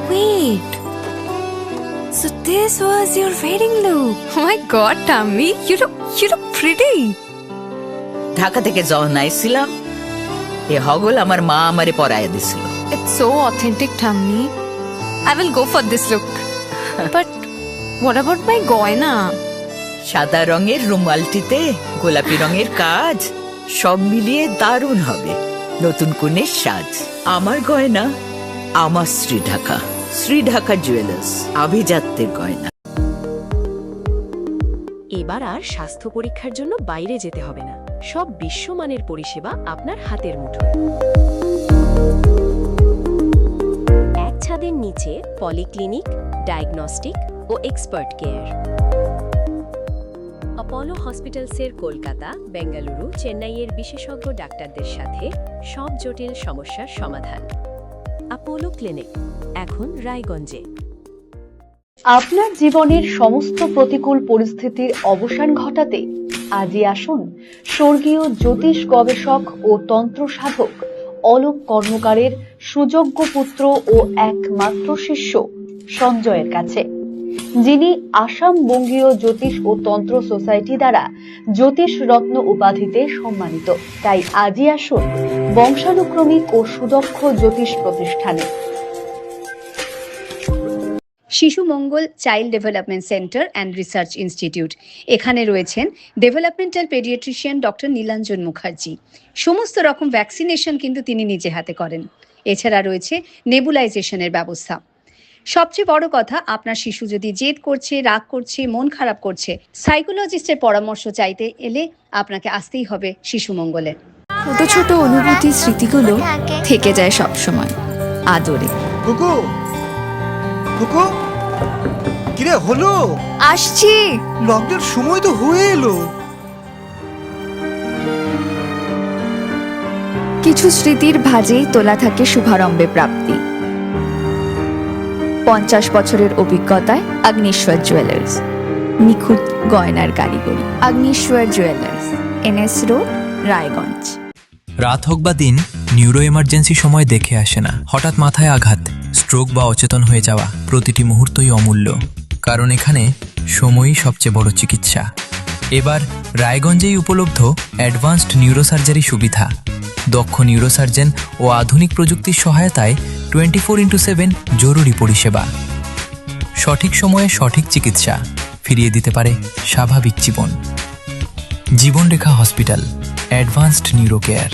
Wait, so this was your wedding look? Oh my god, Tammy, you look pretty. Dhaka থেকে যখন আইছিলাম এ হগল আমার মা আমারে পরায় দিছিল। It's so authentic, Tammy. I will go for this look. But what about my goina? সাদা রঙের রুমালটিতে গোলাপি রঙের কাজ, সব মিলিয়ে দারুণ হবে নতুন কনের সাজ। আমার গয়না আমার শ্রী ঢাকা জুয়েলার্স, আভিজাত্যের গয়না। এবার আর স্বাস্থ্য পরীক্ষার জন্য বাইরে যেতে হবে না, সব বিশ্বমানের পরিষেবা আপনার হাতের মুঠোয়। এক ছাদের নিচে পলিক্লিনিক, ডায়াগনস্টিক ও এক্সপার্ট কেয়ার। অপোলো হসপিটালসের কলকাতা, বেঙ্গালুরু, চেন্নাইয়ের বিশেষজ্ঞ ডাক্তারদের সাথে সব জটিল সমস্যার সমাধান। অপোলো ক্লিনিক এখন রায়গঞ্জে। আপনার জীবনের সমস্ত প্রতিকূল পরিস্থিতির অবসান ঘটাতে আজই আসুন স্বর্গীয় জ্যোতিষ গবেষক ও তন্ত্র সাধক অলোক কর্মকারের সুযোগ্য পুত্র ও একমাত্র শিষ্য সঞ্জয়ের কাছে, যিনি আসাম বঙ্গীয় জ্যোতিষ ও তন্ত্র সোসাইটি দ্বারা জ্যোতিষ রত্ন উপাধিতে সম্মানিত। তাই আজই আসুন বংশানুক্রমিক ও সুদক্ষ জ্যোতিষ প্রতিষ্ঠানে। Shishu Mangal child development centre and research institute, এখানে রয়েছেন developmental paediatrician doctor Nilanjan Mukherjee. সমস্ত রকম ভ্যাকসিনেশন কিন্তু তিনি নিজে হাতে করেন। এছাড়া রয়েছে নেবুলাইজেশনের ব্যবস্থা। সবচেয়ে বড় কথা, আপনার শিশু যদি জেদ করছে, রাগ করছে, মন খারাপ করছে, সাইকোলজিস্টের পরামর্শ চাইতে এলে আপনাকে আসতেই হবে শিশু মঙ্গলে। ছোট ছোট অনুভূতি, স্মৃতিগুলো থেকে যায় সব সময় আদরে। কুকু কুকু, কিরে হলো? আসছি। লকডাউন সময় তো হয়ে এলো। কিছু স্মৃতির ভাজেই তোলা থাকে শুভারম্ভে প্রাপ্তি। 50 বছরের অভিজ্ঞতায় আগ্নেশ্বর জুয়েলার্স, নিখুঁত গয়নার কারিগরি। Agneshwar jewellers, NS road, Raiganj. রাত হোক বা দিন, নিউরো এমার্জেন্সি সময় দেখে আসে না। হঠাৎ মাথায় আঘাত, স্ট্রোক বা অচেতন হয়ে যাওয়া, প্রতিটি মুহূর্তই অমূল্য, কারণ এখানে সময়ই সবচেয়ে বড় চিকিৎসা। এবার রায়গঞ্জেই উপলব্ধ অ্যাডভান্সড নিউরোসার্জারি সুবিধা। দক্ষ নিউরোসার্জন ও আধুনিক প্রযুক্তির সহায়তায় 24x7 জরুরি পরিষেবা। সঠিক সময়ে সঠিক চিকিৎসা ফিরিয়ে দিতে পারে স্বাভাবিক জীবন। জীবনরেখা হসপিটাল, অ্যাডভান্সড নিউরো কেয়ার।